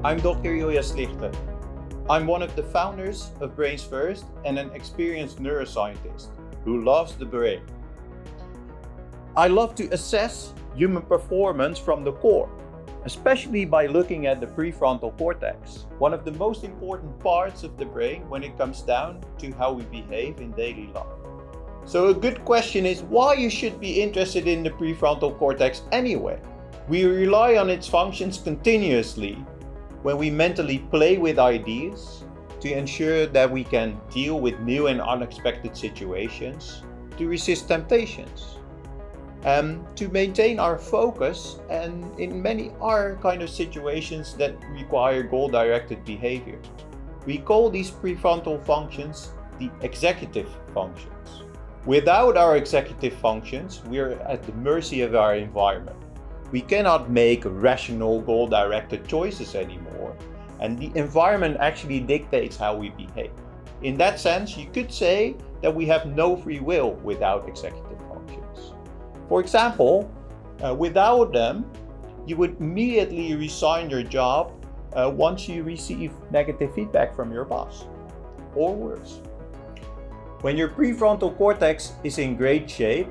I'm Dr. Ilja Sligte. I'm one of the founders of BrainsFirst and an experienced neuroscientist who loves the brain. I love to assess human performance from the core, especially by looking at the prefrontal cortex, one of the most important parts of the brain when it comes down to how we behave in daily life. So a good question is why you should be interested in the prefrontal cortex anyway. We rely on its functions continuously when we mentally play with ideas to ensure that we can deal with new and unexpected situations, to resist temptations, to maintain our focus, and in many other kind of situations that require goal-directed behavior. We call these prefrontal functions the executive functions. Without our executive functions, we are at the mercy of our environment. We cannot make rational, goal-directed choices anymore, and the environment actually dictates how we behave. In that sense, you could say that we have no free will without executive functions. For example, without them, you would immediately resign your job once you receive negative feedback from your boss, or worse. When your prefrontal cortex is in great shape,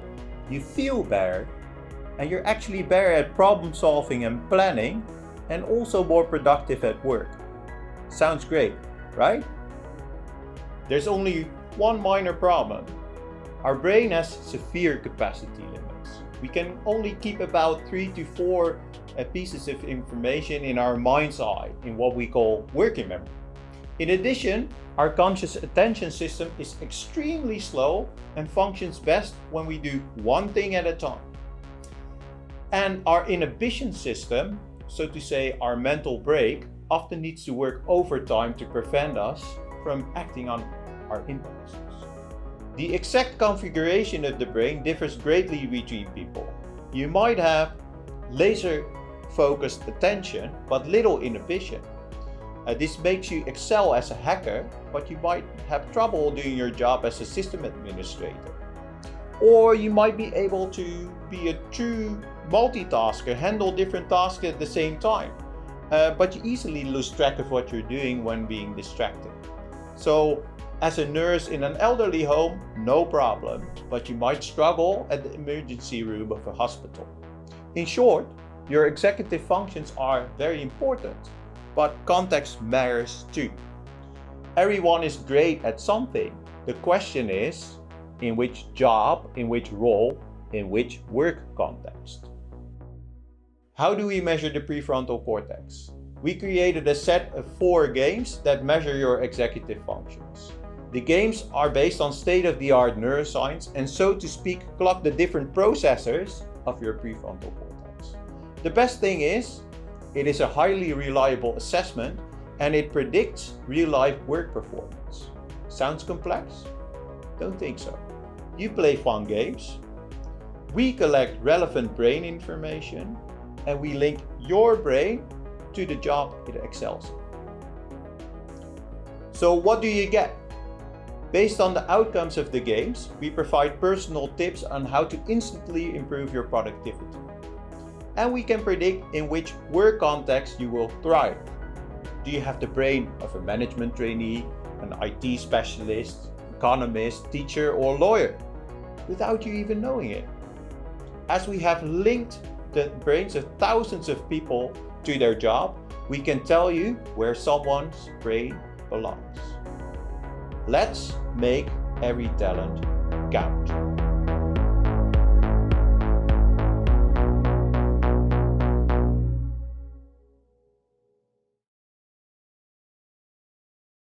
you feel better, and you're actually better at problem solving and planning, and also more productive at work. Sounds great, right? There's only one minor problem. Our brain has severe capacity limits. We can only keep about 3 to 4 pieces of information in our mind's eye in what we call working memory. In addition, our conscious attention system is extremely slow and functions best when we do one thing at a time. And our inhibition system, so to say our mental brake, often needs to work overtime to prevent us from acting on our impulses. The exact configuration of the brain differs greatly between people. You might have laser-focused attention but little inhibition. This makes you excel as a hacker, but you might have trouble doing your job as a system administrator. Or you might be able to be a true multitasker, handle different tasks at the same time, but you easily lose track of what you're doing when being distracted. So, as a nurse in an elderly home, no problem, but you might struggle at the emergency room of a hospital. In short, your executive functions are very important, but context matters too. Everyone is great at something. The question is, in which job, in which role, in which work context? How do we measure the prefrontal cortex? We created a set of 4 games that measure your executive functions. The games are based on state-of-the-art neuroscience and, so to speak, clock the different processors of your prefrontal cortex. The best thing is, it is a highly reliable assessment and it predicts real-life work performance. Sounds complex? Don't think so. You play fun games, we collect relevant brain information, and we link your brain to the job it excels in. So what do you get? Based on the outcomes of the games, we provide personal tips on how to instantly improve your productivity. And we can predict in which work context you will thrive. Do you have the brain of a management trainee, an IT specialist, economist, teacher, or lawyer, without you even knowing it? As we have linked the brains of thousands of people to their job, we can tell you where someone's brain belongs. Let's make every talent count.